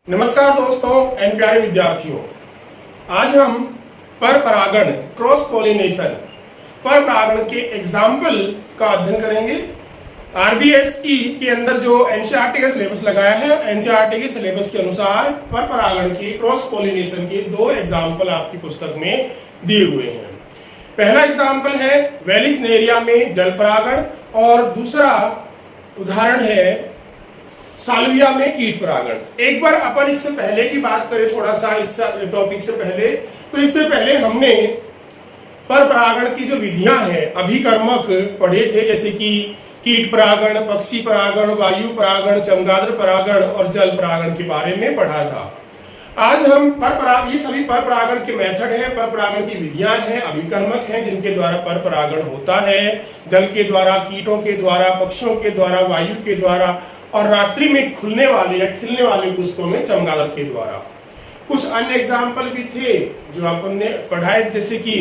नमस्कार दोस्तों एंड प्यारे विद्यार्थियों, आज हम पर परागण क्रॉस पॉलिनेशन पर परागण के एग्जाम्पल का अध्ययन करेंगे। आरबीएसई के अंदर जो एनसीईआरटी का सिलेबस लगाया है, एनसीईआरटी के सिलेबस के अनुसार पर परागण के क्रॉस पॉलिनेशन के दो एग्जाम्पल आपकी पुस्तक में दिए हुए हैं। पहला एग्जाम्पल है वेलिस्नेरिया में जल परागण और दूसरा उदाहरण है साल्विया में कीट परागण। एक बार अपन इससे पहले की बात करें, थोड़ा सा इस टॉपिक से पहले, तो इससे पहले हमने पर परागण की जो विधियां हैं अभिकर्मक पढ़े थे, जैसे कि कीट परागण, पक्षी परागण, वायु परागण, चमगादड़ परागण और जल परागण के बारे में पढ़ा था। आज हम ये सभी पर परागण के मेथड हैं, पर परागण की विधियां हैं, अभिकर्मक हैं जिनके द्वारा पर परागण होता है, जल के द्वारा, कीटों के द्वारा, पक्षियों के द्वारा, वायु के द्वारा और रात्रि में खुलने वाले या खिलने वाले पुष्पों में चमगादड़ के द्वारा। कुछ अन्य एग्जाम्पल भी थे जो आपने पढ़ाए, जैसे कि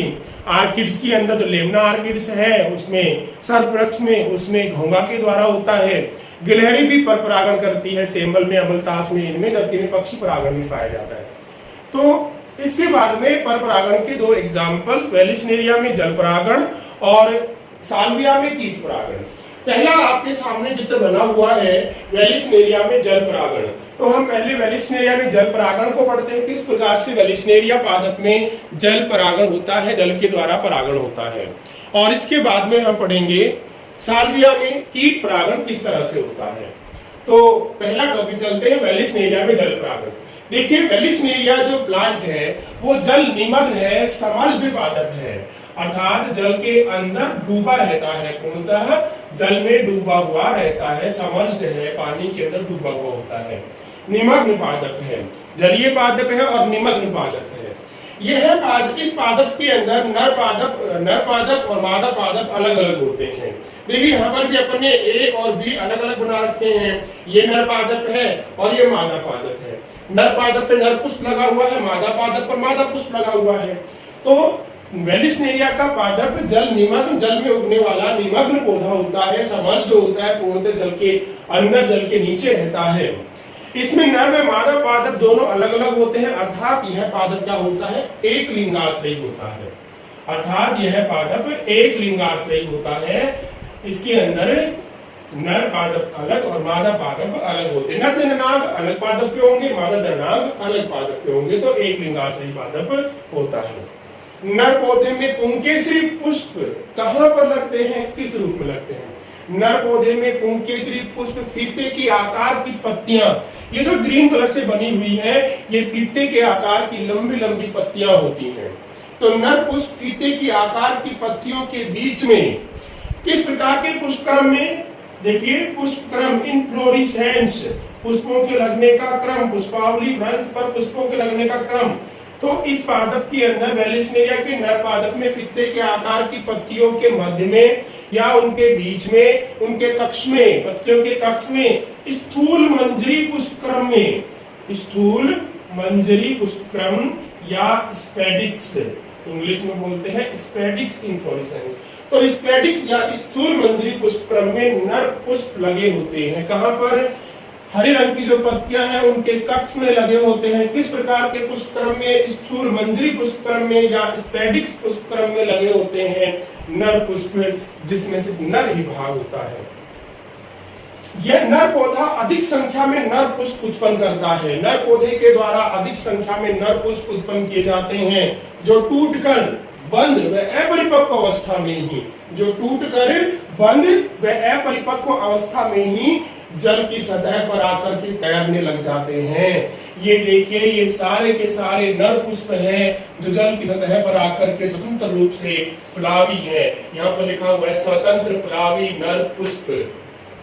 आर्किड्स के अंदर जो लेमना आर्किड्स है उसमें सर्पवृक्ष में उसमें घोंघा के द्वारा होता है। गिलहरी भी पर परागण करती है, सेमल में, अमलतास में, इनमें, जबकि इनमें पक्षी परागण भी पाया जाता है। तो इसके बाद में पर परागण के दो एग्जाम्पल, वेलिस्नेरिया में जल परागण और साल्विया में कीट परागण। पहला आपके सामने चित्र बना हुआ है वेलिस्नेरिया में जल परागण। तो हम पहले वेलिस्नेरिया में जल परागण को पढ़ते हैं, किस प्रकार से वेलिस्नेरिया पादप में जल परागण होता है, जल के द्वारा परागण होता है। और इसके बाद में हम पढ़ेंगे साल्विया में कीट परागण किस तरह से होता है। तो पहला टॉपिक चलते हैं वेलिस्नेरिया में जल परागण। देखिए, वेलिस्नेरिया जो प्लांट है वो जल निमग्न है, समर्ज्ड पादप है, अर्थात जल के अंदर डूबा रहता है, पूर्णतः जल में डूबा हुआ रहता है, समर्ज्ड है, पानी के अंदर डूबा हुआ होता है, निमग्न पादप है, जलीय पादप है और निमग्न पादप है। यह इस पादप के अंदर नर पादप और मादा पादप अलग अलग होते हैं। देखिए, यहाँ पर भी अपने ए और बी अलग अलग बना रखे हैं। ये नर पादप है और ये मादा पादप है। नर पादप पे नर पुष्प लगा हुआ है, मादा पादप पर मादा पुष्प लगा हुआ है। तो वेलिस्नेरिया का पादप जल में उगने वाला निमग्न पौधा होता है, समर्ज्ड होता है, पूर्णतः जल के अंदर, जल के नीचे रहता है। इसमें नर व मादा पादप दोनों अलग अलग होते हैं, अर्थात यह पादप क्या होता है, एक लिंगाश्रयी होता है। अर्थात यह पादप एक लिंगाश्रयी होता है। इसके अंदर नर पादप अलग और मादा पादप अलग होते हैं। नर जननांग अलग पादप के होंगे, मादा जननांग अलग पादप के होंगे, तो एक लिंगाश्रयी पादप होता है। नर पौधे में पुंकेसरी पुष्प कहां पर लगते हैं, किस रूप में लगते हैं? नर पौधे में पुंकेसरी पुष्प फीते की आकार की पत्तियां, ये जो ग्रीन कलर से बनी हुई है, ये फीते के आकार की लंबी लंबी पत्तियां होती हैं। तो नर पुष्प फीते की आकार की पत्तियों के बीच में किस प्रकार के पुष्पक्रम में, देखिए पुष्पक्रम, इनफ्लोरेसेंस, पुष्पों के लगने का क्रम, पुष्पावली वृंत पर पुष्पों के लगने का क्रम। तो इस पादप के अंदर, वेलिस्नेरिया के नर पादप में, फित्ते के आकार की पत्तियों के मध्य में या उनके बीच में, उनके कक्ष में, पत्तियों के कक्ष में स्थूल मंजरी पुष्पक्रम में, स्थूल मंजरी पुष्पक्रम या स्पेडिक्स, इंग्लिश में बोलते हैं स्पेडिक्स इन्फ्लोरेसेंस। तो स्पेडिक्स या स्थूल मंजरी पुष्पक्रम में नर पुष्प लगे होते हैं। कहां पर? हरे रंग की जो पत्तियां हैं उनके कक्ष में लगे होते हैं। किस प्रकार के पुष्पक्रम में? स्थूल मंजरी पुष्पक्रम में या स्पेडिक्स पुष्पक्रम में लगे होते हैं नर पुष्प, जिसमें से नर ही भाग होता है। यह नर पौधा अधिक संख्या में नर पुष्प उत्पन्न करता है। नर पौधे के द्वारा अधिक संख्या में नर पुष्प उत्पन्न किए जाते हैं, जो टूटकर बंद व अपरिपक्व अवस्था में ही, जो टूटकर बंद व अपरिपक्व अवस्था में ही जल की सतह पर आकर के तैरने लग जाते हैं। ये देखिए, ये सारे के सारे नर पुष्प हैं जो जल की सतह पर आकर के स्वतंत्र रूप से प्लावी है। यहाँ पर लिखा हुआ है स्वतंत्र प्लावी नर पुष्प।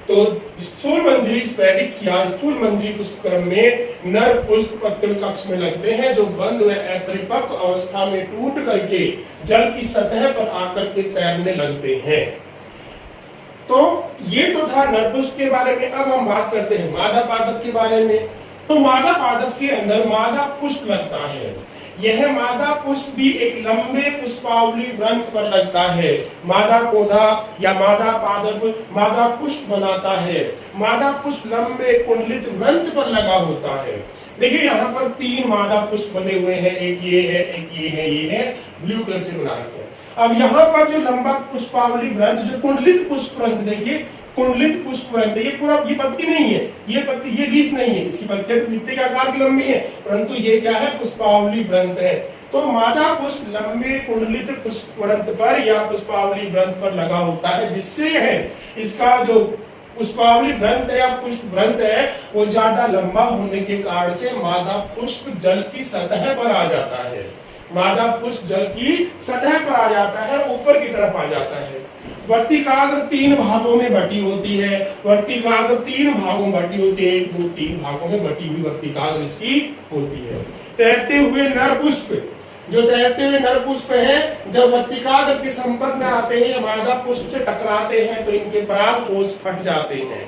तो स्थूल मंजरी स्पेडिक्स या स्थूल मंजरी पुष्पक्रम में नर पुष्प पत्तल कक्ष में लगते हैं, जो बंद व अपरिपक्व अवस्था में टूट करके जल की सतह पर आकर के तैरने लगते हैं। तो ये तो था नर पुष्प के बारे में। अब हम बात करते हैं मादा पादप के बारे में। तो मादा पादप के अंदर मादा पुष्प लगता है। यह मादा पुष्प भी एक लंबे पुष्पावली वृंत पर लगता है। मादा पौधा या मादा पादप मादा पुष्प बनाता है। मादा पुष्प लंबे कुंडलित वृंत पर लगा होता है। देखिए यहाँ पर 3 मादा पुष्प बने हुए हैं, एक ये है, एक ये है, ये है, ब्लू कलर से बना रखे हैं। अब यहाँ पर जो लंबा पुष्पावली वृंत, जो कुंडलित पुष्प वृंत, देखिए कुंडलित पुष्प वृंत, ये पूरा, ये पत्ती नहीं है, ये पत्ती, ये लीफ नहीं है, इसकी पत्तियां तो पत्ते के आकार की लंबी है, परंतु ये क्या है, पुष्पावली वृंत है। तो मादा पुष्प लंबे कुंडलित पुष्प वृंत पर या पुष्पावली वृंत पर लगा होता है, जिससे है इसका जो पुष्पावली वृंत है या पुष्प वृंत है वो ज्यादा लंबा होने के कारण से मादा पुष्प जल की सतह पर आ जाता है। मादा पुष्प जल की सतह पर आ जाता है, ऊपर की तरफ आ जाता है। वर्तिकाग्र 3 भागों में बटी होती है, वर्तिकाग्र 3 भागों में बटी होती है, 1 2 3 भागों में बटी हुई वर्तिकाग्र इसकी होती है। तैरते हुए नर पुष्प, जो तैरते हुए नर पुष्प है, जब वर्तिकाग्र के संपर्क में आते हैं, मादा पुष्प से टकराते हैं तो इनके पराग कोष फट जाते हैं।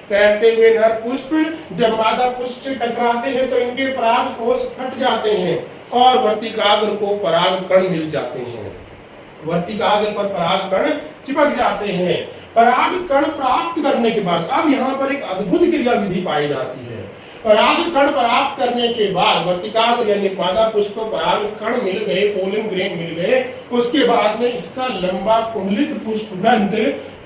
तैरते हुए नर पुष्प जब मादा पुष्प से टकराते हैं तो इनके पराग कोष फट जाते हैं और वर्तिकाग्र को पराग कण मिल जाते हैं। वर्तिकाग्र पर पराग कण चिपक जाते हैं। पराग कण प्राप्त करने के बाद अब यहाँ पर एक अद्भुत क्रिया विधि पाई जाती है। पराग कण प्राप्त करने के बाद वर्तिकाग्र यानी मादा पुष्प को पराग कण मिल गए, पोलन ग्रेन मिल गए, उसके बाद में इसका लंबा कुंडलित पुष्प वृंत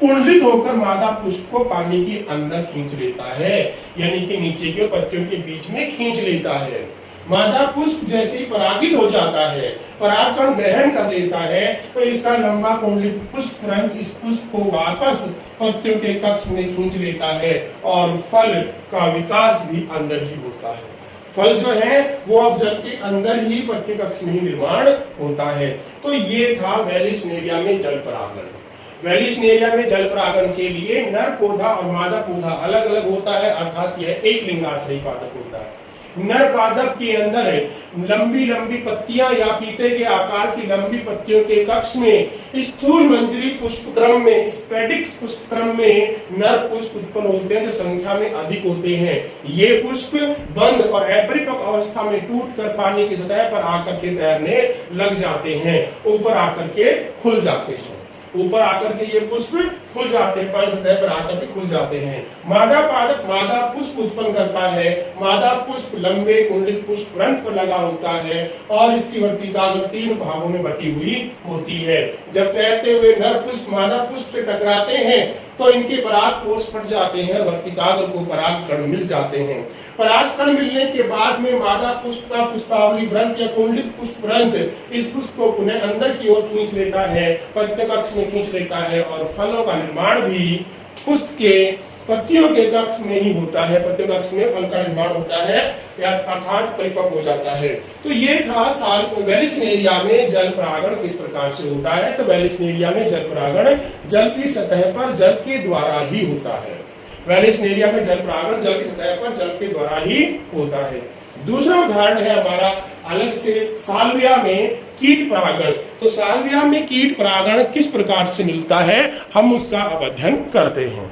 कुंडलित होकर मादा पुष्प को पानी के अंदर खींच लेता है, यानी कि नीचे के पत्तियों के बीच में खींच लेता है। मादा पुष्प जैसे ही परागित हो जाता है, परागकण ग्रहण कर लेता है, तो इसका लंबा कुंडलित पुष्प वृंत इस पुष्प को वापस पत्तियों के कक्ष में खींच लेता है और फल का विकास भी अंदर ही होता है। फल जो है वो अब जल के अंदर ही पत्ती कक्ष में ही निर्माण होता है। तो ये था वेलिस्नेरिया में जल परागण। वेलिस्नेरिया में जल परागण के लिए नर पौधा और मादा पौधा अलग अलग होता है, अर्थात यह एक लिंगाश्रयी पादप होता है। नर पादप के अंदर लंबी लंबी पत्तियां या पीते के आकार की लंबी पत्तियों के कक्ष में स्थूल मंजरी पुष्प क्रम में, स्पेडिक्स पुष्प क्रम में नर पुष्प उत्पन्न होते हैं, जो संख्या में अधिक होते हैं। ये पुष्प बंद और अपरिपक्व अवस्था में टूटकर पानी की सतह पर आकर के तैरने लग जाते हैं, ऊपर आकर के खुल जाते हैं। ऊपर आकर के ये पुष्प खुल जाते हैं, पानी सतह पर आकर के खुल जाते हैं। मादा पादप मादा पुष्प उत्पन्न करता है। मादा पुष्प लंबे कुंडलित पुष्प वृंत पर लगा होता है और इसकी वर्तिकाग्र 3 भागों में बटी हुई होती है। जब तैरते हुए नर पुष्प मादा पुष्प से टकराते हैं तो इनके पराग कोष फट जाते हैं, वर्तिकाग्र को पराग कण मिल जाते हैं। पराग कण मिलने के बाद में मादा पुष्प का पुष्पावली वृंत या कुंडलित पुष्प वृंत इस पुष्प को पुनः अंदर की ओर खींच लेता है, पत्ती कक्ष में खींच लेता है और फलों का निर्माण भी पुष्प के पत्तियों के कक्ष में ही होता है। पत्तियों कक्ष में फल का निर्माण होता है या अर्थात परिपक्व हो जाता है। तो ये था साल वेलिस्नेरिया में जल परागण किस प्रकार से होता है। तो वेलिस्नेरिया में जल परागण जल की सतह पर जल के द्वारा ही होता है। वेलिस्नेरिया में जल परागण जल की सतह पर जल के द्वारा ही होता है। दूसरा उदाहरण है हमारा अलग से साल्विया में कीट परागण। तो साल्विया में कीट परागण किस प्रकार से मिलता है, हम उसका अब अध्ययन करते हैं।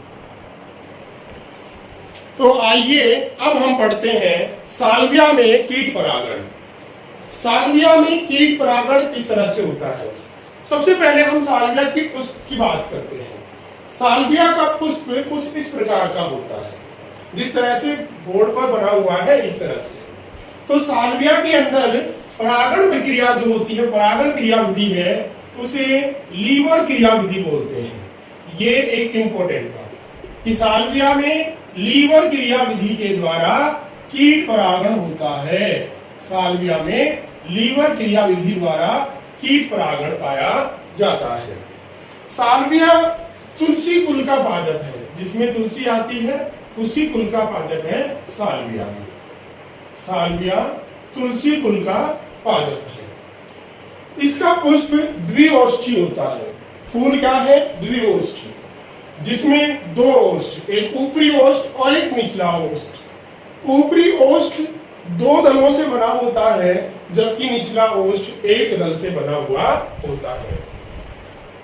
तो आइए अब हम पढ़ते हैं साल्विया में कीट परागण। साल्विया में कीट परागण किस तरह से होता है। सबसे पहले हम साल्विया की पुष्प की बात करते हैं। साल्विया का पुष्प कुछ इस प्रकार का होता है, जिस तरह से बोर्ड पर बना हुआ है इस तरह से। तो साल्विया के अंदर परागण प्रक्रिया जो होती है, परागण क्रिया विधि है, उसे लीवर क्रिया विधि बोलते हैं। ये एक इंपॉर्टेंट बात कि साल्विया में लीवर क्रिया विधि के द्वारा कीट परागण होता है। साल्विया में लीवर क्रिया विधि द्वारा कीट परागण पाया जाता है। साल्विया तुलसी कुल का पादप है, जिसमें तुलसी आती है उसी कुल का पादप है साल्विया। साल्विया तुलसी कुल का पादप है। इसका पुष्प द्विओष्ठी होता है। फूल क्या है, द्विओष्ठी, जिसमें 2 ओष्ठ, एक ऊपरी ओष्ठ और एक निचला ओष्ठ। ऊपरी ओष्ठ 2 दलों से बना होता है, जबकि निचला ओष्ठ 1 दल से बना हुआ होता है।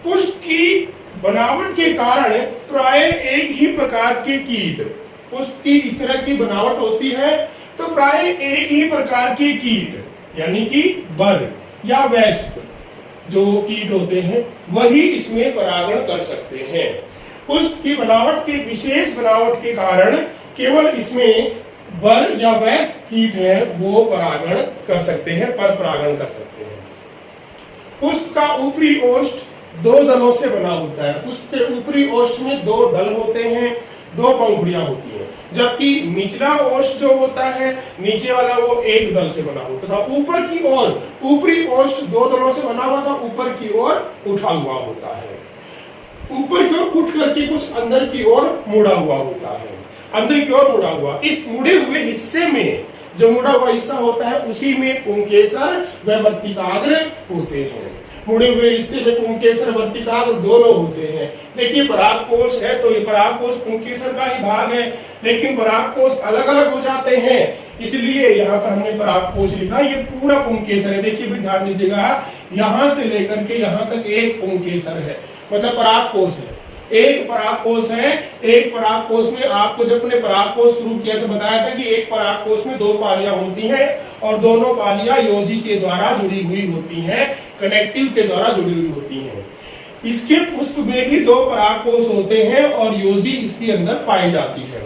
पुष्प की बनावट के कारण प्राय एक ही प्रकार के कीट, पुष्प की इस तरह की बनावट होती है तो प्राय एक ही प्रकार के कीट यानी कि बर या वैस्प जो कीट होते हैं वही इसमें परागण कर सकते हैं। पुष्प की बनावट के विशेष बनावट के कारण केवल इसमें वर या वयस्क कीट है वो परागण कर सकते हैं, पर परागण कर सकते हैं। पुष्प का ऊपरी ओष्ठ दो दलों से बना होता है। पुष्प के ऊपरी ओष्ठ में दो दल होते हैं, दो पंखुड़ियां होती हैं, जबकि निचला ओष्ठ जो होता है नीचे वाला वो एक दल से बना होता था। ऊपर की ओर ऊपरी ओष्ठ दो दलों से बना हुआ था, ऊपर की ओर उठा हुआ होता है। ऊपर की ओर उठ करके कुछ अंदर की ओर मुड़ा हुआ होता है, अंदर की ओर मुड़ा हुआ। इस मुड़े हुए हिस्से में जो मुड़ा हुआ हिस्सा होता है उसी में पुंकेसर व वर्तिकाग्र होते हैं। मुड़े हुए हिस्से में पुंकेसर वर्तिकाग्र दोनों होते हैं। देखिए परागकोश है तो ये परागकोश पुंकेसर का ही भाग है, लेकिन परागकोश अलग अलग हो जाते हैं, इसलिए यहाँ पर हमने परागकोश लिखा। ये पूरा पुंकेसर है। देखिए भी ध्यान दीजिएगा, यहाँ से लेकर के यहाँ तक एक पुंकेसर है, मतलब परागकोश है। एक परागकोश है। एक परागकोश में आपको जब अपने परागकोश शुरू किया तो बताया था कि एक परागकोश में दो पालियां होती हैं और दोनों पालियां योजी के द्वारा जुड़ी हुई होती हैं, कनेक्टिव के द्वारा जुड़ी हुई होती हैं। इसके पुष्प में भी दो परागकोश होते हैं और योजी इसके अंदर पाई जाती है।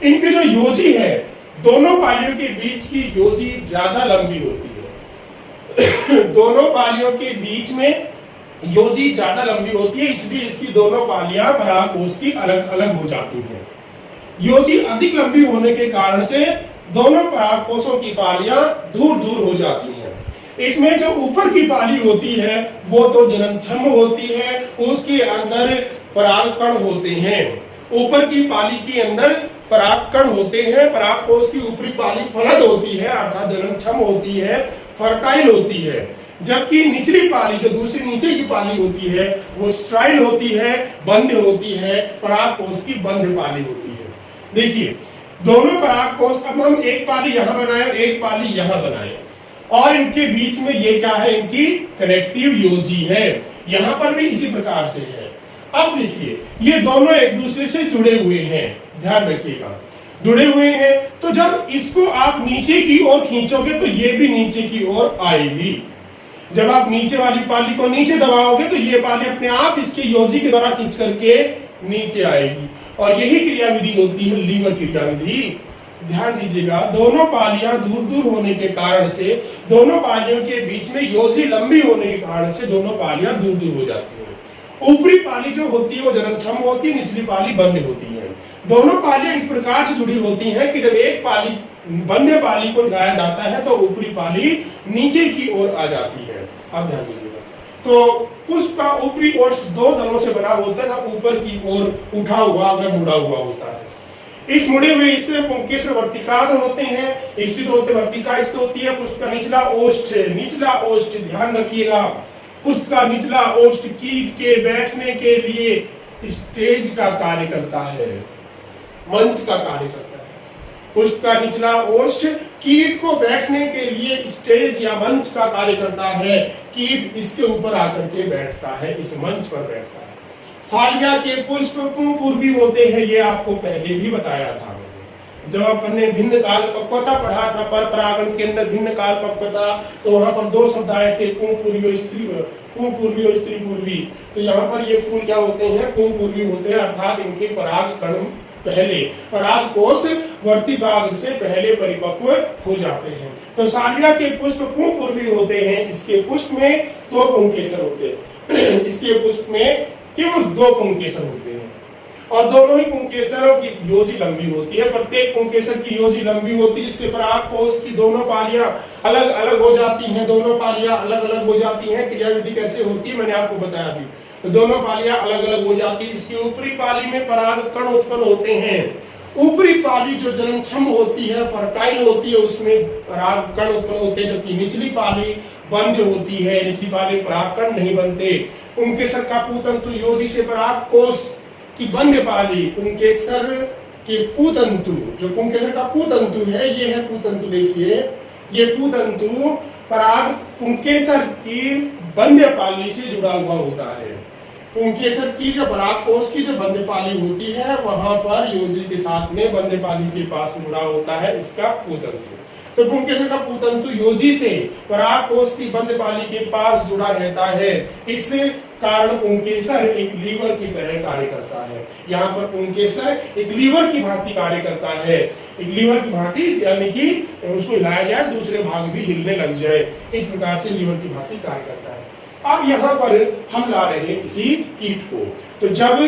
इनके जो योजी है, दोनों पालियों के बीच की योजी ज्यादा लंबी होती है। दोनों पालियों के बीच में योजी ज्यादा लंबी होती है, इसलिए इसकी दोनों पालियां परागकोश की अलग अलग हो जाती हैं। योजी अधिक लंबी होने के कारण से दोनों परागकोशों की पालियां दूर दूर हो जाती हैं। इसमें जो ऊपर की पाली होती है वो तो जननक्षम होती है, उसके अंदर परागकण होते हैं। ऊपर की पाली के अंदर परागकण होते हैं। परागकोश की ऊपरी पाली फलद होती है, अर्थात जननक्षम होती है, फर्टाइल होती है, जबकि निचली पाली जो दूसरी नीचे की पाली होती है वो स्ट्राइल होती है, बंध होती है, परागकोश की बंध पाली होती है। देखिए दोनों परागकोश, अब हम एक पाली यहां बनाए और एक पाली यहां बनाए और इनके बीच में ये क्या है, इनकी कनेक्टिव योजी है। यहां पर भी इसी प्रकार से है। अब देखिए ये दोनों एक दूसरे से जुड़े हुए हैं, ध्यान रखिएगा, जुड़े हुए हैं। तो जब इसको आप नीचे की ओर खींचोगे तो ये भी नीचे की ओर आएगी। जब आप नीचे वाली पाली को नीचे दबाओगे तो ये पाली अपने आप इसके योजी के द्वारा खींच करके नीचे आएगी, और यही क्रियाविधि होती है लीवर क्रियाविधि। ध्यान दीजिएगा, दोनों पालियां दूर दूर होने के कारण से, दोनों पालियों के बीच में योजी लंबी होने के कारण से दोनों पालियां दूर दूर हो जाती हैं। ऊपरी पाली जो होती है वो जननक्षम होती है, निचली पाली बंध होती है। दोनों पालियां इस प्रकार से जुड़ी होती हैं कि जब एक पाली बंधे पाली को हिलाया जाता है तो ऊपरी पाली नीचे की ओर आ जाती है। अब ध्यान दीजिएगा, तो पुष्प का ऊपरी ओष्ठ दो दलों से बना होता है, ऊपर की ओर उठा हुआ व मुड़ा हुआ होता है। इस मुड़े हुए हिस्से में पुंकेसर वर्तिकाग्र होते हैं, स्थित होते वर्तिका स्थित होती है। पुष्प का निचला ओष्ठ, निचला ओष्ठ ध्यान रखिएगा, पुष्प का निचला ओष्ठ कीट के बैठने के लिए स्टेज का कार्य करता है, मंच का कार्य करता है। पुष्प का निचला ओष्ठ कीट को बैठने के लिए स्टेज या मंच का कार्य करता है। कीट इसके ऊपर आकर के बैठता है, इस मंच पर बैठता है। सालिया के पुष्प पूर्वी होते हैं, ये आपको पहले भी बताया था जब आपने भिन्न काल पक्वता पढ़ा था। पर परागण के अंदर भिन्न काल पक्वता, तो वहां पर दो शब्द आए थे, पुंपूर्वी और स्त्री पुंपूर्वी और स्त्री पूर्वी। तो यहाँ पर ये फूल क्या होते हैं, पुंपूर्वी होते हैं, अर्थात इनके पराग कण पहले, परागकोश वर्तिकाग्र से पहले परिपक्व हो जाते हैं। तो सालिया के पुष्प पुंपूर्वी होते हैं, इसके पुष्प में दो पुंकेसर होते हैं। इसके पुष्प में केवल दो पुंकेसर होते हैं और दोनों ही पुंकेसरों की योजी लंबी होती है। प्रत्येक पुंकेसर की योजी लंबी होती है, इससे परागकोश की दोनों पालियां अलग अलग हो जाती हैं। दोनों पालियां अलग अलग हो जाती हैं। क्रियाविधि कैसे होती है मैंने आपको बताया अभी। तो दोनों पालियां अलग अलग हो जाती है। इसकी ऊपरी पाली में परागकण उत्पन्न होते हैं। ऊपरी पाली जो जननक्षम होती है, फर्टाइल होती है, उसमें परागकण उत्पन्न होते हैं, जबकि निचली पाली बंद होती है, निचली पाली परागकण नहीं बनते। पुंकेसर का पूतंतु योजी से परागकोश की बंद पाली, पुंकेसर के पूतंतु, जो पुंकेसर का पूतंतु है, ये है पूतंतु। देखिए ये पूतंतु पराग पुंकेसर की बंध्य पाली से जुड़ा हुआ होता है। पुंकेसर की जो परागकोश की जो बंध्य पाली होती है वहां पर योजी के साथ में बंध्य पाली के पास मुड़ा होता है इसका पूतंतु। तो पुंकेसर का पूतंतु योजी से परागकोश की बंध्य पाली के पास जुड़ा रहता है। इस कारण पुंकेसर एक लीवर की तरह कार्य करता है। यहाँ पर पुंकेसर एक लीवर की भांति कार्य करता है। एक लीवर की भांति, यानी कि उसको हिलाया जाए दूसरे भाग भी हिलने लग जाए, इस प्रकार से लीवर की भांति कार्य करता है। अब यहाँ पर हम ला रहे हैं किसी कीट को। तो जब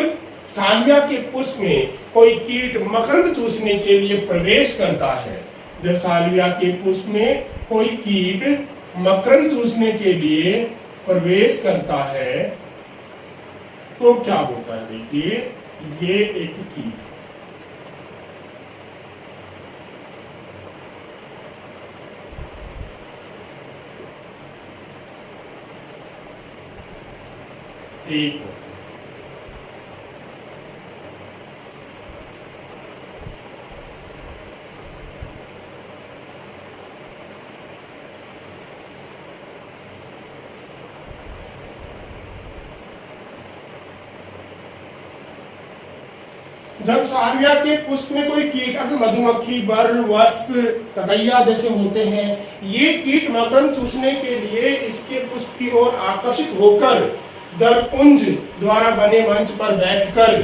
साल्विया के पुष्प में कोई कीट मकरंद चूसने के लिए प्रवेश करता है, जब साल्विया के पुष्प में कोई कीट मकरंद चूसने के लिए प्रवेश करता है तो क्या होता है? देखिए, ये एक कीट, एक जब साल्विया के पुष्प में कोई कीट, मधुमक्खी, बर, वस्प, ततैया जैसे होते हैं, ये कीट मकरंद चूसने के लिए इसके पुष्प की ओर आकर्षित होकर दलपुंज द्वारा बने मंच पर बैठकर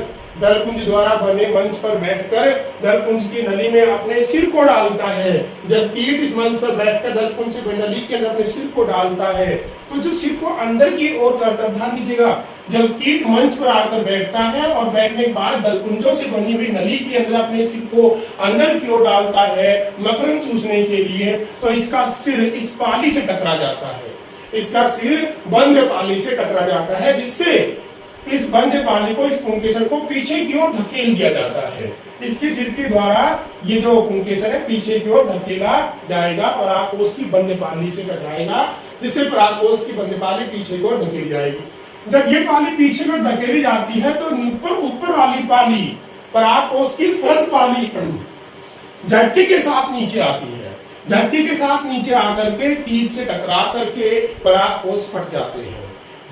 दलपुंज की नली में अपने सिर को डालता है। जब कीट इस मंच पर बैठकर दलपुंज से नली के अंदर अपने सिर को डालता है तो जो सिर को अंदर की ओर करता, ध्यान दीजिएगा, जब कीट मंच पर आकर बैठता है और बैठने के बाद दलपुंजों से बनी हुई नली के अंदर अपने सिर को अंदर की ओर डालता है मकरंद चूसने के लिए, तो इसका सिर इस पाली से टकरा जाता है, इसका सिर बंद पाली से टकरा जाता है, जिससे इस बंद पाली को, इस पुंकेसर को पीछे की ओर धकेल दिया जाता है। इसके सिर के द्वारा ये जो पुंकेसर है पीछे की ओर धकेला जाएगा और आप उसकी बंद पाली से टकराएगा, जिससे परागकोश की बंद पाली पीछे की ओर धकेली जाएगी। जब ये पाली पीछे में धकेली जाती है तो ऊपर वाली पाली, परागकोश की फरक पाली झटके के साथ नीचे आती है। झटके के साथ नीचे आकर के कीट से टकरा करके परागकोश फट जाते हैं।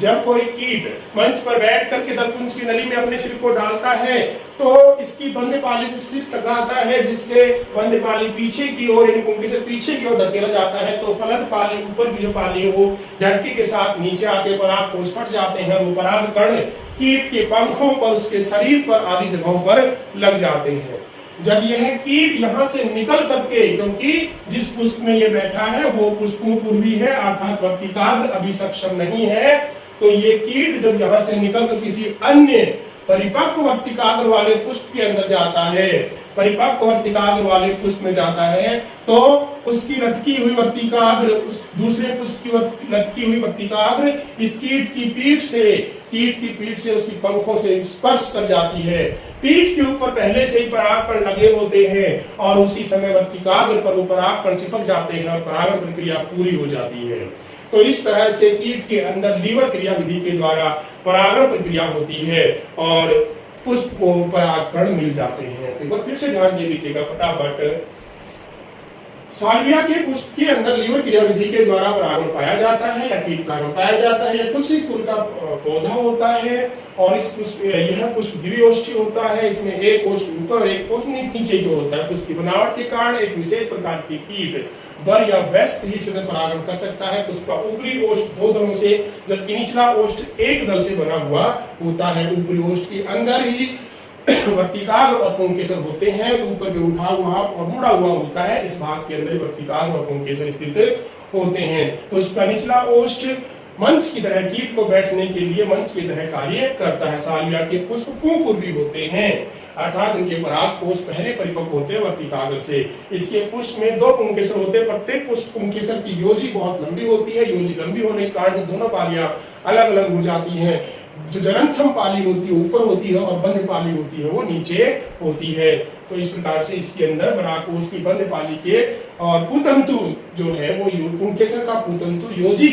जब कोई कीट मंच पर बैठ करके दलपुंज की नली में अपने सिर को डालता है तो इसकी बंद पाली से सिर टकराता है, जिससे बंद पाली पीछे की ओर, पुंकेसर पीछे की ओर धकेला जाता है, तो फलद पाली, ऊपर की जो पाली है वो झटके के साथ नीचे आके परागकोश फट जाते हैं। वो परागकण कीट के पंखों पर, उसके शरीर पर आदि जगहों पर लग जाते हैं। जब यह कीट यहाँ से निकल करके, क्योंकि जिस पुष्प में ये बैठा है वो पुष्पों पूर्वी है, अर्थात वर्तिकाग्र अभी सक्षम नहीं है, तो ये कीट जब यहाँ से निकल कर किसी अन्य परिपक्व वर्तिकाग्र वाले पुष्प के अंदर जाता है, परिपक्व वर्तिकाग्र वाले पुष्प में जाता है, तो उसकी लटकी हुई वर्तिकाग्र, उस दूसरे पुष्प की लटकी हुई वर्तिकाग्र इस कीट की पीठ से उसकी पंखों से स्पर्श कर जाती है। पीठ के ऊपर पहले से ही परागकण लगे होते हैं और उसी समय वर्तिकाग्र पर वो परागकण चिपक जाते हैं और परागण प्रक्रिया पूरी हो जाती है। तो इस तरह से कीट के अंदर लीवर क्रिया विधि के द्वारा परागण प्रक्रिया होती है और पुष्प को परागकण मिल जाते हैं। तो एक बार फिर से ध्यान दे लीजिएगा फटाफट। साल्विया के पुष्प के अंदर लीवर क्रिया विधि के द्वारा परागण पाया जाता है या कीट परागण पाया जाता है। यह तुलसी कुल का पौधा होता है और इस पुष्प, यह पुष्प द्विओष्ठी होता है। इसमें एक कोष्ठ ऊपर और एक कोष्ठ नीचे की होता है। पुष्प की बनावट के कारण एक विशेष प्रकार की कीट बर या वैस्प ही इसमें परागण कर सकता है। पुष्प का ऊपरी ओष्ठ 2 दलों से, जबकि निचला ओष्ठ एक दल से बना हुआ होता है। ऊपरी ओष्ठ के अंदर ही वर्तिकाग्र और पुंकेसर होते हैं। ऊपर के उठा हुआ और मुड़ा हुआ होता है, इस भाग के अंदर वर्तिकाग्र और पुंकेसर स्थित होते हैं। तो उसका निचला ओष्ठ मंच की तरह, कीट को बैठने के लिए मंच की तरह कार्य करता है। साल्विया के पुष्प पूर्वी होते हैं, अर्थात इनके परागकोश पहले परिपक्व होते हैं वर्तिकाग्र से। इसके पुष्प में 2 पुंकेसर होते हैं। प्रत्येक पुष्प पुंकेसर की योजी बहुत लंबी होती है। योजी लंबी होने के कारण दोनों पालियां अलग अलग हो जाती हैं। जो जननक्षम पाली होती है ऊपर होती है और बंद पाली होती है वो नीचे होती है। तो इस प्रकार से इसके अंदर परागकोश की बंद पाली के और पुंतंतु जो है वो पुंकेसर का पुंतंतु योजी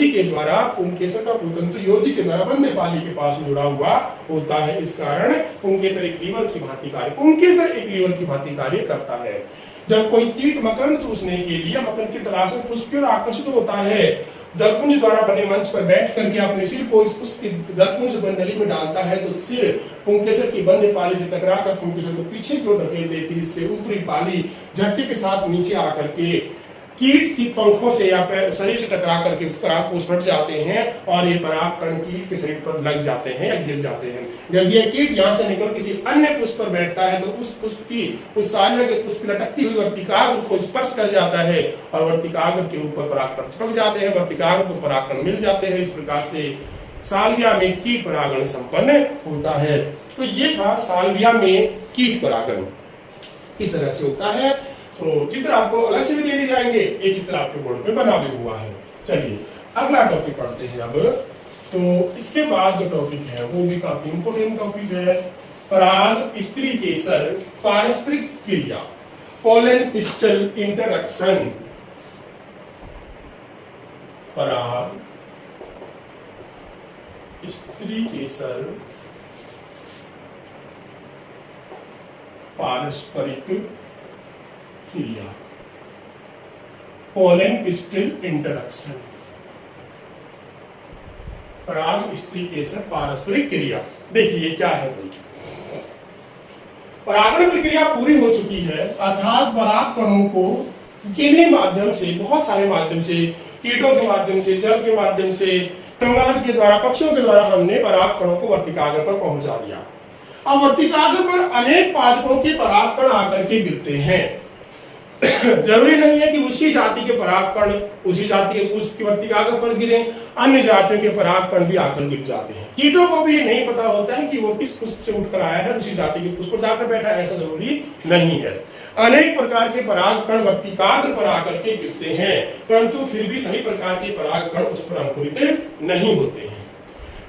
के द्वारा, पुंकेसर का पुंतंतु योजी के द्वारा बंद पाली के पास जुड़ा हुआ होता है। इस कारण पुंकेसर एक लीवर की भांति कार्य करता है। जब कोई कीट मकरंद चूसने के लिए मकरंद की तलाश में पुष्प की ओर आकर्षित होता है, दलपुंज द्वारा बने मंच पर बैठ करके अपने सिर को इस पुष्प की दलपुंज नली में डालता है, तो सिर पुंकेसर की बंद पाली से टकराकर पुंकेसर को पीछे की ओर धकेल देती है, जिससे ऊपरी पाली झटके के साथ नीचे आकर के कीट की पंखों से या शरीर से टकरा करके परागकोश फट जाते हैं और ये परागकण कीट के शरीर पर लग जाते हैं या गिर जाते हैं। जब ये कीट यहाँ से निकल किसी अन्य पुष्प पर बैठता है तो उस पुष्प की उस सालिया के पुष्प लटकती हुई वर्तिकाग्र को स्पर्श कर जाता है और वर्तिकाग्र के ऊपर परागकण चिपक जाते हैं, वर्तिकाग्र को परागकण मिल जाते हैं। इस प्रकार से सालविया में कीट परागण संपन्न होता है। तो ये था सालविया में कीट परागण किस तरह से होता है। तो चित्र आपको अलग से भी दे दिए जाएंगे, ये चित्र आपके बोर्ड पे बना भी हुआ है। चलिए अगला टॉपिक पढ़ते हैं अब। तो इसके बाद जो टॉपिक है वो भी काफी इंपोर्टेंट टॉपिक है, पराग स्त्री केसर पारस्परिक क्रिया, पोलन पिस्टल इंटरैक्शन। पराग स्त्री केसर पारस्परिक क्रिया, पोलन पिस्टल इंटरैक्शन। पराग स्त्री केसर पारस्परिक क्रिया, देखिए क्या है भाई। परागण प्रक्रिया पूरी हो चुकी है, अर्थात पराग कणों को किन्हीं माध्यम से, बहुत सारे माध्यम से, कीटों के माध्यम से, जल के माध्यम से, चमगादड़ के द्वारा, पक्षियों के द्वारा हमने पराग कणों को वर्तिकाग्र पर पहुंचा दिया। अब वर्तिकाग्र पर अनेक पादपों के परागकण आकर के गिरते हैं। जरूरी नहीं है कि उसी जाति के परागकण उसी जाति के पुष्प की वर्तिकाग्र पर गिरे, अन्य जातियों के परागकण भी आकर गिर जाते हैं। कीटों को भी ये नहीं पता होता है कि वो किस पुष्प से उठकर आया है, उसी जाति के पुष्प पर जाकर बैठा है, ऐसा जरूरी नहीं है। अनेक प्रकार के परागकण वर्तिकाग्र पर आकर के गिरते हैं, परंतु फिर भी सभी प्रकार के परागकण उस पर अंकुरित नहीं होते हैं।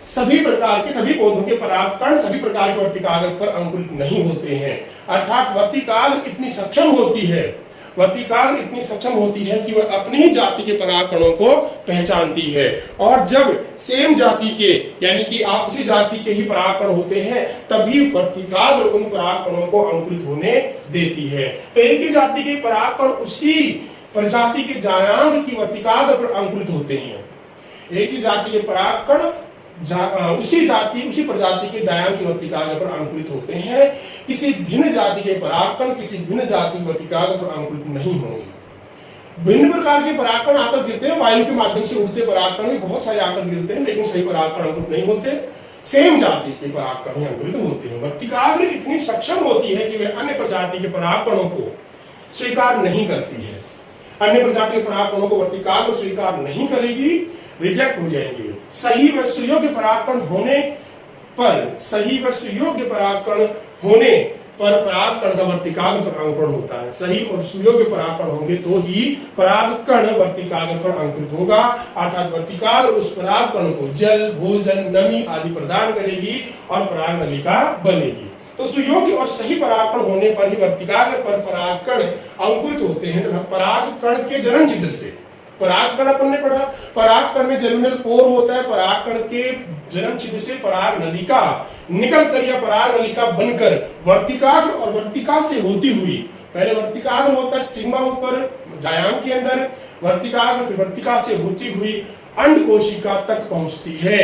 सभी प्रकार के, सभी पौधों के परागकण सभी प्रकार के वर्तिकाग्र पर अंकुरित नहीं होते हैं। अर्थात वर्तिकाग्र इतनी सक्षम होती है, वर्तिकाग्र इतनी सक्षम होती है कि वह अपनी ही जाति के परागकणों को पहचानती है, और जब सेम जाति के यानी कि आपसी जाति के ही परागकण होते हैं तभी वर्तिकाग्र उन परागकणों को अंकुरित होने देती है। तो एक ही जाति के परागकण उसी प्रजाति के जायांग की वर्तिकाग्र पर अंकुरित होते हैं। एक ही जाति के परागकण उसी प्रजाति के जायांग की वर्तिकाग्र पर अंकुरित होते हैं। किसी भिन्न जाति के परागकण किसी भिन्न जाति की वर्तिकाग्र पर अंकुरित नहीं होंगे। भिन्न प्रकार के परागकण आकर गिरते हैं, वायु के माध्यम से उड़ते परागकण भी बहुत सारे आकर गिरते हैं, लेकिन सही परागकण अंकुरित नहीं होते। सेम जाति के परागकण ही अंकुरित होते हैं। वर्तिकाग्र इतनी सक्षम होती है कि वे अन्य प्रजाति के परागकणों को स्वीकार नहीं करती है। अन्य प्रजाति के परागकणों को वर्तिकाग्र स्वीकार नहीं करेगी, रिजेक्ट हो जाएंगे। सही व सुयोग्य परागकण होने पर, सही व सुयोग्य परागकण होने पर परागकण का वर्तिकाग्र पर अंकुरण होता है। सही और सुयोग्य परागकण होंगे तो ही परागकण वर्तिकाग्र पर अंकुरित होगा, अर्थात वर्तिकाग्र उस परागकण को जल, भोजन, नमी आदि प्रदान करेगी और पराग नलिका बनेगी। तो सुयोग्य और सही परागकण होने पर ही वर्तिकाग्र पर परागकण अंकुरित होते हैं। परागकण के जनन छिद्र से, परागकण अपन ने पढ़ा, परागकण में जर्मिनल पोर होता है, परागकण के जनन छिद्र से पराग नलिका निकल कर या पराग नलिका बनकर वर्तिकाग्र और वर्तिका से होती हुई, पहले वर्तिकाग्र होता है स्टिग्मा ऊपर जायांग के अंदर, वर्तिकाग्र फिर वर्तिका से होती हुई अंड कोशिका तक पहुंचती है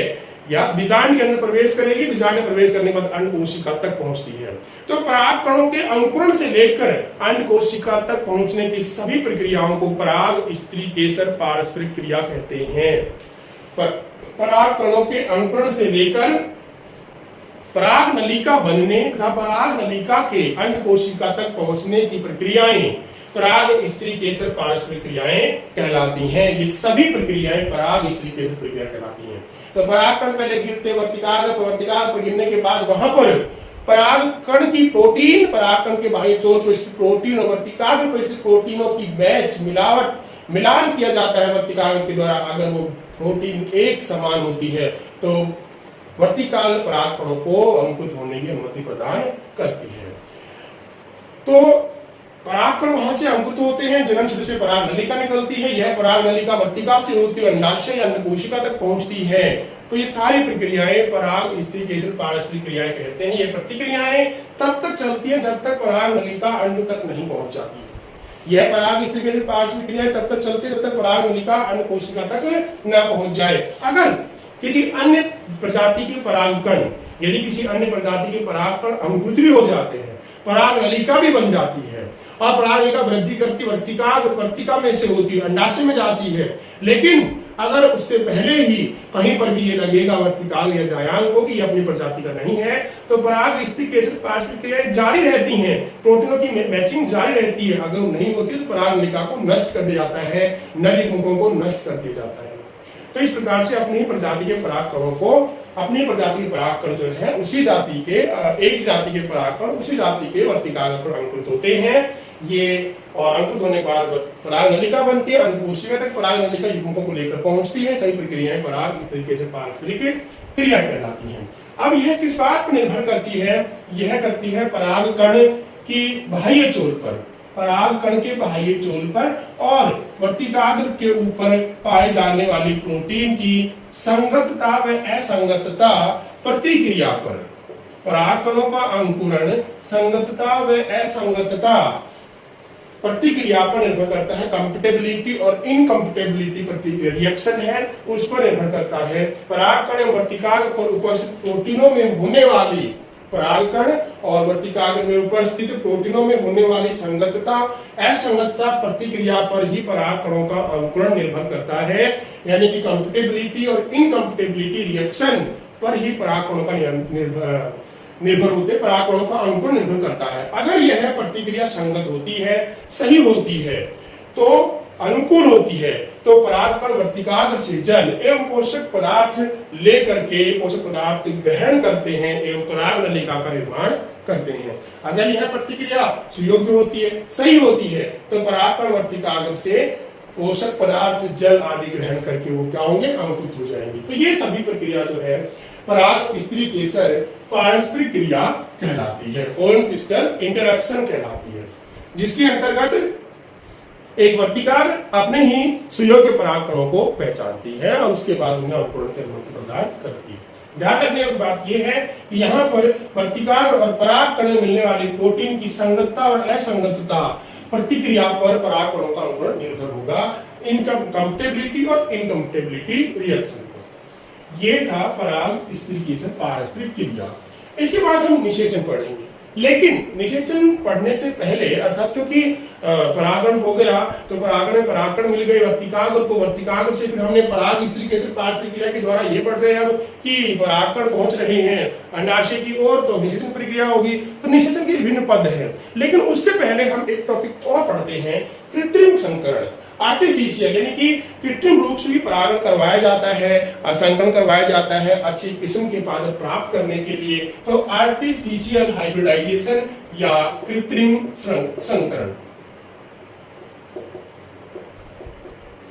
या बीजांड के अंदर प्रवेश करेगी, बीजांड में प्रवेश करने के बाद अंड कोशिका तक पहुंचती है। तो परागकणों के अंकुरण से लेकर अंड कोशिका तक पहुंचने की सभी प्रक्रियाओं को पराग स्त्री केसर पारस्परिक क्रिया कहते हैं। परागकणों के अंकुरण से लेकर पराग नलिका बनने तथा पराग नलिका के अंड कोशिका तक पहुंचने की प्रक्रियाएं पराग स्त्री केसर पारस्परिक क्रियाएं कहलाती हैं। ये सभी प्रक्रियाएं पराग स्त्री केसर प्रक्रिया कहलाती हैं। तो परागकण पहले गिरते वर्तिकाग्र पर गिरने के बाद वहां पर परागकण की प्रोटीन, परागकण के बाह्य चोर पर स्थित प्रोटीन और वर्तिकाग्र पर स्थित प्रोटीनों की बैच मिलान किया जाता है वर्तिकाग्र के द्वारा। अगर वो प्रोटीन एक समान होती है तो वर्तिकाग्र परागकणों को अंकुरित होने की अनुमति प्रदान करती है। तो परागकण वहां से अंकुरित होते हैं, जनन छिद्र से पराग नलिका निकलती है, यह पराग नलिका वर्तिका से होती हुई अंडाशय या अंड कोशिका तक पहुंचती है। तो ये सारी प्रक्रियाएं पराग स्त्री केसर पारस्परिक क्रियाएं कहते हैं। ये प्रतिक्रियाएं तब तक चलती हैं जब तक पराग नलिका अंड तक नहीं पहुंच जाती है। यह पराग स्त्री केसर पारस्परिक क्रियाएं तब तक चलती है जब तक पराग नलिका अंड कोशिका तक न पहुंच जाए। अगर किसी अन्य प्रजाति के परागकण, यदि किसी अन्य प्रजाति के परागकण अंकुरित भी हो जाते हैं, पराग नलिका भी बन जाती है और परागणिका वृद्धि करती वर्तिका में से होती है, अंडाशय में जाती है। लेकिन अगर उससे पहले ही कहीं पर भी ये लगेगा वर्तिकाल या जायांग को कि ये अपनी प्रजाति का नहीं है, तो पराग स्त्रीकेसर पार्श्विक क्रियाएं जारी रहती हैं, प्रोटीनों की मैचिंग जारी रहती है। अगर नहीं होती तो परागणिका को नष्ट कर दिया जाता है, नर युग्मकों को नष्ट कर दिया जाता है। तो इस प्रकार से अपनी ही प्रजाति के परागकणों को, अपनी प्रजाति के परागकण जो है उसी जाति के, एक जाति के परागकण उसी जाति के वर्तिकाग्र पर अंकुरित होते हैं। ये और अंकुरित होने के बाद पराग नलिका बनती है, अंकुश तक पराग नलिका युग्मकों को लेकर पहुंचती है। सही प्रक्रियाएं पराग इस तरीके से पारस्परिक क्रियाएं कहलाती हैं। अब यह किस बात पर निर्भर करती है? यह करती है परागकण की बाह्य चोल पर, परागकण के बाह्य चोल पर और वर्तिकाग्र के ऊपर पाए जाने वाली प्रोटीन की संगतता व असंगतता प्रतिक्रिया पर। परागकणों का अंकुरण संगतता व असंगतता प्रतिक्रिया पर निर्भर करता है। कंपेटिबिलिटी और इनकम्पेटिबिलिटी रिएक्शन है, उस पर निर्भर करता है। परागकण एवं वर्तिकाग्र पर उपस्थित प्रोटीनों में होने वाली, परागकण और वर्तिकाग्र में उपस्थित प्रोटीनों में होने वाली संगतता असंगतता प्रतिक्रिया पर ही परागकणों का अंकुरण निर्भर करता है। यानी कि कंपेटिबिलिटी और इनकम्पेटिबिलिटी रिएक्शन पर ही परागकणों का निर्भर होते, परागकणों का अंकुरण निर्भर करता है। अगर यह प्रतिक्रिया संगत होती है, सही होती है, तो अनुकूल होती है, तो परागकण वर्तिकाग्र से जल एवं पोषक पदार्थ लेकर के पोषक पदार्थ ग्रहण करते हैं एवं पराग नलिका का निर्माण करते हैं। अगर यह प्रतिक्रिया सुयोग्य होती है, सही होती है, तो परागकण वर्तिकाग्र से पोषक पदार्थ जल आदि ग्रहण करके वो क्या होंगे? अंकुरित हो जाएंगे। तो ये सभी प्रक्रिया जो है पराग स्त्री केसर पारस्परिक क्रिया कहलाती है, ओवन पिस्टल इंटरैक्शन कहलाती है, जिसके अंतर्गत एक वर्तिकाग्र अपने ही सुयोग्य परागकणों को पहचानती है और उसके बाद उन्हें अंकुरण की अनुमति प्रदान करती है। ध्यान रखने की बात यह है कि यहाँ पर वर्तिकाग्र और परागकण में मिलने वाली प्रोटीन की संगतता और असंगतता प्रतिक्रिया पर परागकणों का अंकुरण निर्भर होगा, इनकम्पेटिबिलिटी और इनकम्पेटिबिलिटी रिएक्शन। ये था पराग स्त्रीकेसर पारस्परिक क्रिया। इसके बाद हम निषेचन पढ़ेंगे, लेकिन निषेचन पढ़ने से पहले अर्थात क्योंकि परागण हो गया तो परागण में परागकण मिल गए वर्तिकाग्र को, वर्तिकाग्र से फिर हमने पराग स्त्रीकेसर पारस्परिक क्रिया के द्वारा ये पढ़ रहे हैं अब कि परागकण पहुंच रहे हैं अंडाशय की ओर, तो निषेचन प्रक्रिया होगी। तो निषेचन के विभिन्न पद हैं, लेकिन उससे पहले हम एक टॉपिक और पढ़ते हैं, कृत्रिम संकरण। आर्टिफिशियल यानी कि कृत्रिम रूप से भी परागण करवाया जाता है, संकरण करवाया जाता है अच्छी किस्म के पादप प्राप्त करने के लिए। तो आर्टिफिशियल हाइब्रिडाइजेशन या कृत्रिम संकरण।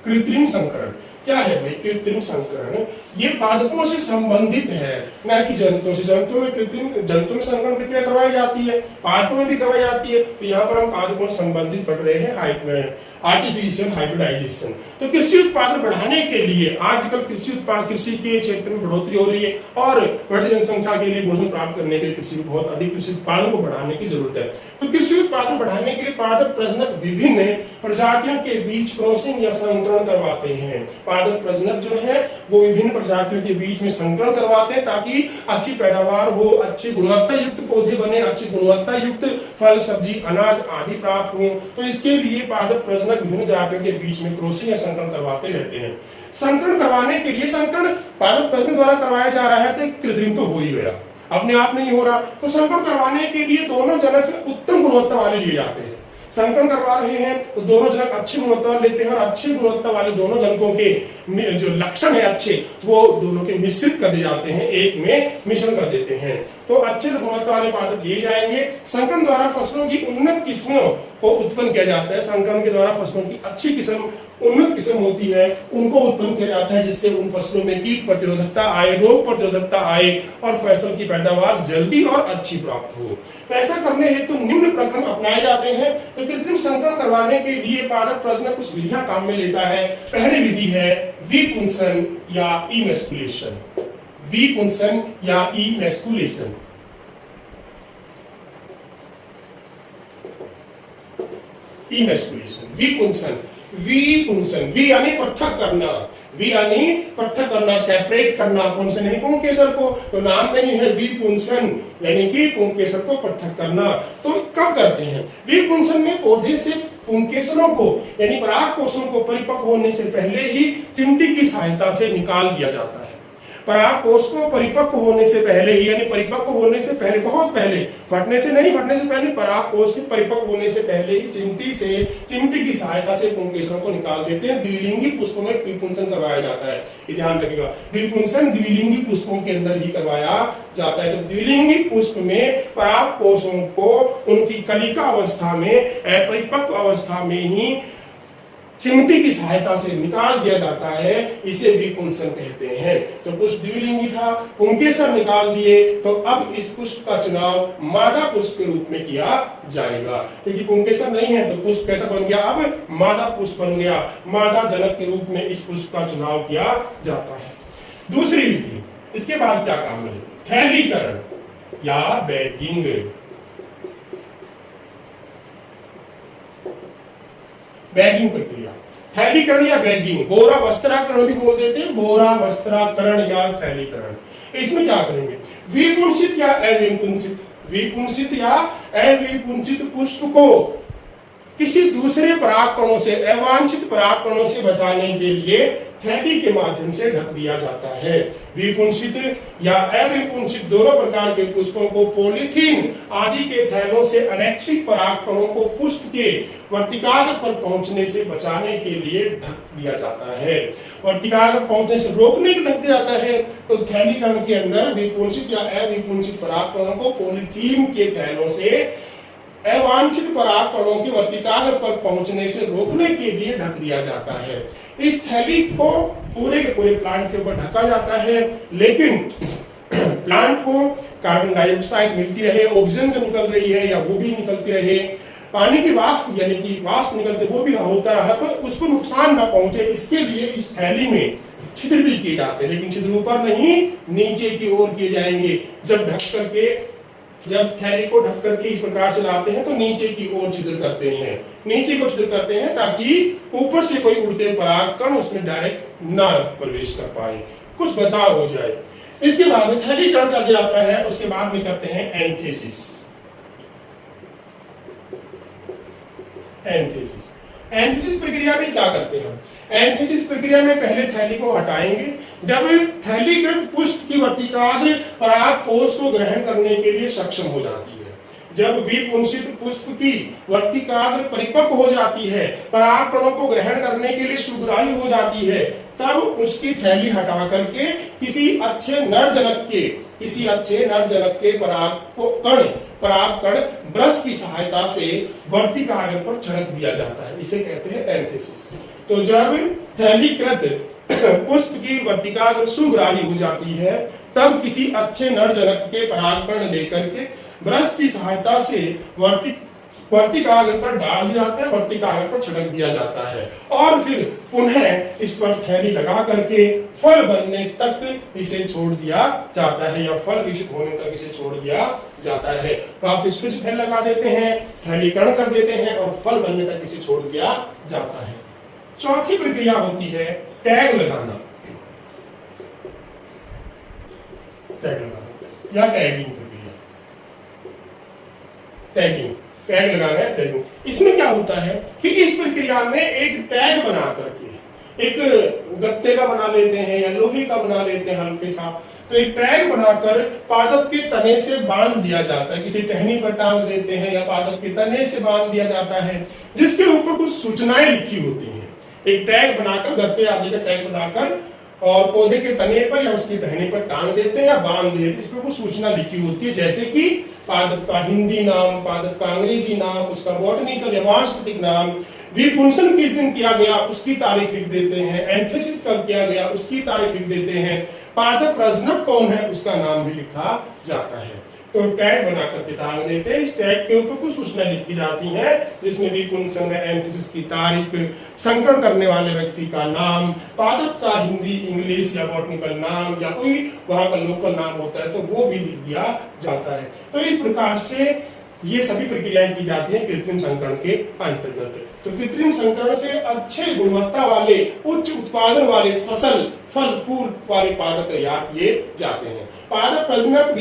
कृत्रिम संकरण क्या है भाई? कृत्रिम संकरण ये पादपों से संबंधित है, न कि जंतुओं से। जंतु में संकरण प्रक्रिया करवाई जाती है, पादपों में भी करवाई जाती है। तो यहाँ पर हम पादपों से संबंधित पढ़ रहे हैं आर्टिफिशियल हाइब्रिडाइजेशन। तो कृषि उत्पादन बढ़ाने के लिए आजकल कृषि के क्षेत्र में बढ़ोतरी हो रही है और बढ़ती जनसंख्या के लिए भोजन प्राप्त करने के लिए कृषि को बहुत अधिक कृषि उत्पादन को बढ़ाने की जरूरत है। तो कृषि उत्पादन बढ़ाने के लिए पादप प्रजनक विभिन्न प्रजातियों के बीच क्रॉसिंग या संकरण करवाते हैं। पादप प्रजनक जो है वो विभिन्न प्रजातियों के बीच में संकरण करवाते हैं ताकि अच्छी पैदावार हो, अच्छी गुणवत्ता युक्त पौधे बने, अच्छी गुणवत्ता युक्त फल सब्जी अनाज आदि प्राप्त हो। तो इसके लिए पादप प्रजनक विभिन्न जातियों के बीच में क्रॉसिंग या संकरण करवाते रहते हैं। संकरण करवाने के लिए संकरण पादप प्रजनन द्वारा करवाया जा रहा है तो कृत्रिम तो हो ही गया, अपने आप नहीं हो रहा। तो संकरण करवाने के लिए दोनों जनक उत्तम गुणवत्ता वाले लिए जाते हैं। संकरण करवा रहे हैं तो दोनों जनक अच्छी गुणवत्ता लेते हैं और अच्छी गुणवत्ता वाले दोनों जनकों के जो लक्षण है अच्छे वो दोनों के मिश्रित कर दिए जाते हैं, एक में मिश्रण कर देते हैं। तो अच्छे गुणवत्ता वाले पादप लिए जाएंगे। संकरण द्वारा फसलों की उन्नत किस्मों को उत्पन्न किया जाता है। संकरण के द्वारा फसलों की अच्छी किस्म, उन्नत किस्म होती है, उनको उत्पन्न किया जाता है जिससे उन फसलों में कीट प्रतिरोधकता आए, रोग प्रतिरोधकता आए और फसल की पैदावार जल्दी और अच्छी प्राप्त हो। तो ऐसा करने हेतु निम्न प्रक्रम अपनाए जाते हैं। तो कृत्रिम संकरण करवाने के लिए पादप प्रजनक कुछ विधियां काम में लेता है। पहली विधि है विपुंसन या इमैस्कुलेशन। विपुंसन या इमैस्कुलेशन। इमैस्कुलेशन, विपुंसन विपुंसन, वी यानी पृथक करना, वी यानी पृथक करना, सेपरेट करना, पुंसन यानी पुंकेसर को, तो नाम नहीं है विपुंसन यानी कि पुंकेसर को पृथक करना। तो कब करते हैं? विपुंसन में पौधे से पुंकेसरों को यानी पराग कोषों को परिपक्व होने से पहले ही चिमटी की सहायता से निकाल दिया जाता है। पराग कोष को परिपक्व होने से पहले ही यानी परिपक्व होने से पहले, बहुत पहले, फटने से नहीं, फटने से पहले पराग कोष के परिपक्व होने से पहले ही चिमटी की सहायता से पुंकेसरों को निकाल देते हैं। द्विलिंगी पुष्पों में विपुंसन करवाया जाता है, ये ध्यान रखिएगा। विपुंसन द्विलिंगी पुष्पों के अंदर ही करवाया जाता है। तो द्विलिंगी पुष्प में पराग कोषों को उनकी कलिका अवस्था में, परिपक्व अवस्था में ही चिमटी की सहायता से निकाल दिया जाता है, इसे विपुंसन कहते हैं। तो पुष्प द्विलिंगी था, पुंकेसर निकाल दिए, तो अब इस पुष्प का चुनाव मादा पुष्प के रूप में किया जाएगा, क्योंकि पुंकेसर नहीं है तो पुष्प कैसा बन गया? अब मादा पुष्प बन गया, मादा जनक के रूप में इस पुष्प का चुनाव किया जाता है। दूसरी विधि, इसके बाद क्या काम है? थैलीकरण या बैगिंग। बैगिंग प्रक्रिया, थैलीकरण या बैगिंग, बोरा वस्त्राकरण भी बोल देते हैं, बोरा वस्त्राकरण या थैलीकरण। इसमें क्या करेंगे? विपुंसित या अविपुंसित, विपुंसित या अविपुंसित पुष्प को किसी दूसरे परागकणों से, अवांछित परागकणों से बचाने के लिए थैली के माध्यम से ढक दिया जाता है। विपुंसित या अविपुंसित दोनों प्रकार के पुष्पों को पॉलीथीन आदि के थैलों से अनैच्छिक परागकणों को पुष्प के वर्तिकाग्र पर पहुंचने से बचाने के लिए ढक दिया जाता है। वर्तिकाग्र पहुंचने से रोकने के लिए ढक दिया जाता है। तो थैलीकरण के अंदर विपुंसित या अविपुंसित परागकणों को पॉलीथीन के थैलों से अवांछित परागकणों के वर्तिकाग्र पर पहुंचने से रोकने के लिए ढक दिया जाता है। इस थैली को पूरे के पूरे प्लांट के ऊपर ढका जाता है, लेकिन प्लांट को कार्बन डाइऑक्साइड मिलती रहे, ऑक्सीजन जो निकल रही है या वो भी निकलती रहे, पानी की वाष्प यानी कि वाष्प निकलते वो भी होता रहा, तो उसको नुकसान ना पहुंचे, इसके लिए इस थैली में छिद्र भी किए जाते हैं, लेकिन छिद्र ऊपर नहीं नीचे की ओर किए जाएंगे। जब थैली को ढक करके इस प्रकार से लाते हैं तो नीचे की ओर छिद्र करते हैं, नीचे को छिद्र करते हैं ताकि ऊपर से कोई उड़ते परागकण उसमें डायरेक्ट ना प्रवेश कर पाए, कुछ बचाव हो जाए। इसके बाद थैलीकरण कर दिया जाता है, उसके बाद में करते हैं एंथेसिस। एंथेसिस प्रक्रिया में क्या करते हैं? एंथेसिस प्रक्रिया में पहले थैली को हटाएंगे। जब थैलीकृत पुष्प की वर्तिकाग्र पराग कोष को ग्रहण करने के लिए सक्षम हो जाती है, जब विपुंसित पुष्प की वर्तिकाग्र परिपक्व हो जाती है, परागकणों को ग्रहण करने के लिए सुग्राही हो जाती है, तब उसकी थैली हटा करके किसी अच्छे नर जनक के परागकण ब्रश की सहायता से वर्तिकाग्र पर छिड़क दिया जाता है, इसे कहते हैं एंथेसिस। तो जब थैलीकृत पुष्प की वर्तिकाग्र सुग्राही हो जाती है, तब किसी अच्छे नर जनक के परागकण लेकर के ब्रश की सहायता से वर्तिकाग्र पर डाल दिया जाता है, वर्तिकाग्र पर छिड़क दिया जाता है, और फिर पुनः इस पर थैली लगा करके फल बनने तक इसे छोड़ दिया जाता है, या फल विकसित होने तक इसे छोड़ दिया जाता है। वापस फिर थैली लगा देते हैं, थैलीकरण कर देते हैं और फल बनने तक इसे छोड़ दिया जाता है। चौथी प्रक्रिया होती है टैग लगाना या टैगिंग प्रक्रिया। टैग लगाना है, टैगिंग। इसमें क्या होता है कि इस प्रक्रिया में एक टैग बना करके, एक गत्ते का बना लेते हैं या लोहे का बना लेते हैं हल्के सा, तो एक टैग बनाकर पादप के तने से बांध दिया जाता है, किसी टहनी पर टांग देते हैं या पादप के तने से बांध दिया जाता है, जिसके ऊपर कुछ सूचनाएं लिखी होती हैं। एक टैग बनाकर, गत्ते आदि का टैग बनाकर और पौधे के तने पर या उसकी टहनी पर टांग देते हैं या बांध देते हैं। इस पर कुछ सूचना लिखी होती है, जैसे कि पादप का हिंदी नाम, पादप का अंग्रेजी नाम, उसका बॉटनिकल या वानस्पतिक नाम, विपुंसन किस दिन किया गया उसकी तारीख लिख देते हैं, एंथेसिस कब किया गया उसकी तारीख लिख देते हैं, पादप प्रजनक कौन है उसका नाम भी लिखा जाता है। तो टैग बना करके टांग देते हैं। इस टैग के ऊपर कुछ सूचना लिखी जाती है, जिसमें विपुंसन एंथेसिस की तारीख, संकरण करने वाले व्यक्ति का नाम, पादप का हिंदी, इंग्लिश या बॉटनिकल नाम या कोई वहां का लोकल नाम होता है तो वो भी लिख दिया जाता है। तो इस प्रकार से ये सभी प्रक्रियाएं की जाती हैं कृत्रिम संकरण के अंतर्गत। तो कृत्रिम संकरण से अच्छे गुणवत्ता वाले उच्च उत्पादन वाले फसल फल फूल वाले पादप तैयार किए जाते हैं। पादप प्रजनक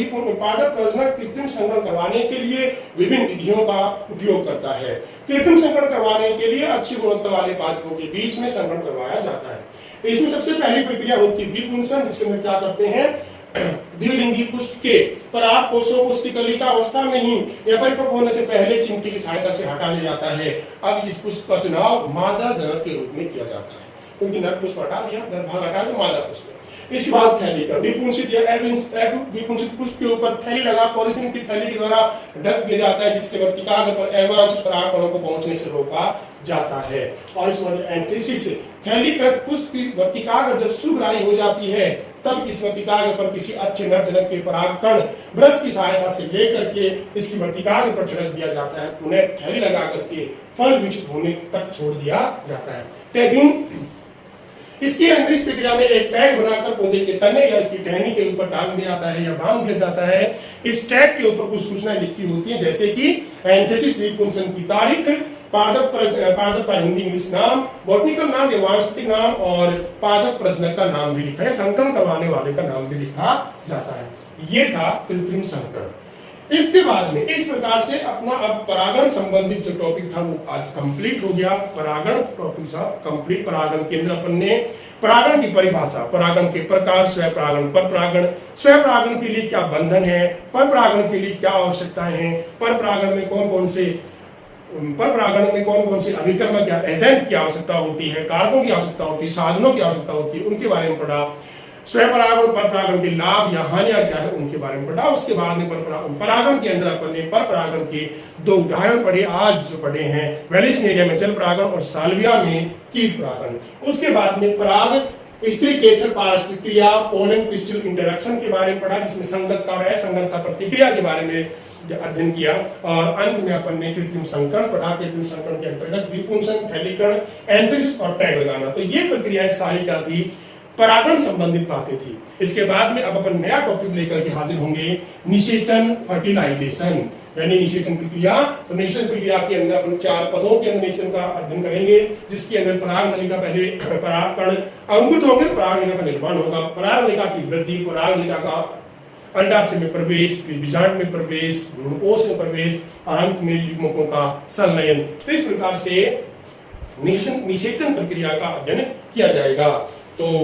कृत्रिम संकरण करवाने के लिए विभिन्न विधियों का उपयोग करता है। कृत्रिम संकरण करवाने के लिए अच्छी गुणवत्ता वाले पादपों के बीच में संकरण करवाया जाता है। इसमें सबसे पहली प्रक्रिया होती है विपुंसन, जिसके अंदर क्या करते हैं, द्विलिंगी पुष्प के पराग कोषों को उसकी कलिका अवस्था में ही या परिपक्व होने से पहले चिमटी की सहायता से हटा दिया जाता है। अब इस पुष्प का चुनाव मादा जनक के रूप में किया जाता है, क्योंकि नर पुष्प हटा दिया, नर भाग हटा तो मादा पुष्प। इसके बाद थैलीकरण, विपुंसित या विपुंसित पुष्प के ऊपर थैली लगा पॉलिथीन की थैली के द्वारा ढक दिया जाता है, जिससे वर्तिकाग्र पर अवांछित परागकणों को पहुंचने से रोका जाता है। और इसके बाद एंथीसिस, थैलीकृत पुष्प की वर्तिकाग्र जब सुग्राही हो जाती है तब इस वर्तिकाग्र पर किसी अच्छे नर जनक के परागकण ब्रश की सहायता से लेकर के इसकी वर्तिकाग्र पर छिड़क दिया जाता है। उन्हें थैली लगा करके फल विकसित होने तक छोड़ दिया जाता है। टैगिंग, इसके अंदर इस प्रक्रिया में एक टैग बनाकर पौधे के तने या इसकी टहनी के ऊपर टांग दिया जाता है या बांध दिया जाता है। इस टैग के ऊपर कुछ सूचनाएं लिखी होती हैं, जैसे कि एंथीसिस विपुंसन की तारीख, पादप का हिंदी इंग्लिश नाम, बॉटनिकल नाम या वानस्पतिक नाम, और पादप प्रजनक का नाम भी लिखा है, संकरण करवाने वाले का नाम भी लिखा जाता है। ये था कृत्रिम संकरण। इसके बाद में इस प्रकार से अपना अब परागण संबंधित जो टॉपिक था वो आज कंप्लीट हो गया। परागण टॉपिक सा कंप्लीट। परागण के अंदर अपन ने परागण की परिभाषा, परागण के प्रकार, स्वयं परागण, पर परागण, स्वयं परागण के लिए क्या बंधन है, पर परागण के लिए क्या आवश्यकताएं हैं, पर परागण में कौन कौन से अभिकर्मक या एजेंट की आवश्यकता होती है, कारकों की आवश्यकता होती है, साधनों की आवश्यकता होती है, उनके बारे में पढ़ा। स्वयं परागण पर परागण के लाभ या हानियां क्या है उनके बारे में पढ़ा। उसके बाद में परागण के अंदर अपन ने पर परागण के दो उदाहरण पढ़े, आज जो पढ़े हैं वेलिस्नेरिया में जल परागण और साल्विया में कीट परागण। उसके बाद में पराग स्त्री केसर पारस्परिक क्रिया, पोलन पिस्टल इंटरेक्शन के बारे में पढ़ा, जिसमें संगतता और असंगतता प्रतिक्रिया के बारे में अध्ययन किया। और अंत में अपन ने कृत्रिम संकरण पढ़ा। कृत्रिम संकरण के अंतर्गत विपुंसन, थैलीकरण, एंथीसिस और टैग लगाना। तो ये प्रक्रियाएं सारी क्या थी, परागण संबंधित बातें थी। इसके बाद में अब अपन नया टॉपिक लेकर के हाजिर होंगे, निषेचन, फर्टिलाइजेशन, यानी निषेचन प्रक्रिया। तो निषेचन प्रक्रिया के अंदर अपन 4 पदों के अंदर निषेचन का अध्ययन करेंगे, जिसके अंदर पराग नलिका पहले परागकण अंकुरित होंगे, पराग नलिका का निर्माण होगा, पराग नलिका की वृद्धि, पराग नलिका का अंडाशय में प्रवेश, फिर बीजांड में प्रवेश, भ्रूणकोश में प्रवेश और अंत में युग्मकों का संलयन। तो इस प्रकार से निषेचन प्रक्रिया का अध्ययन किया जाएगा। तो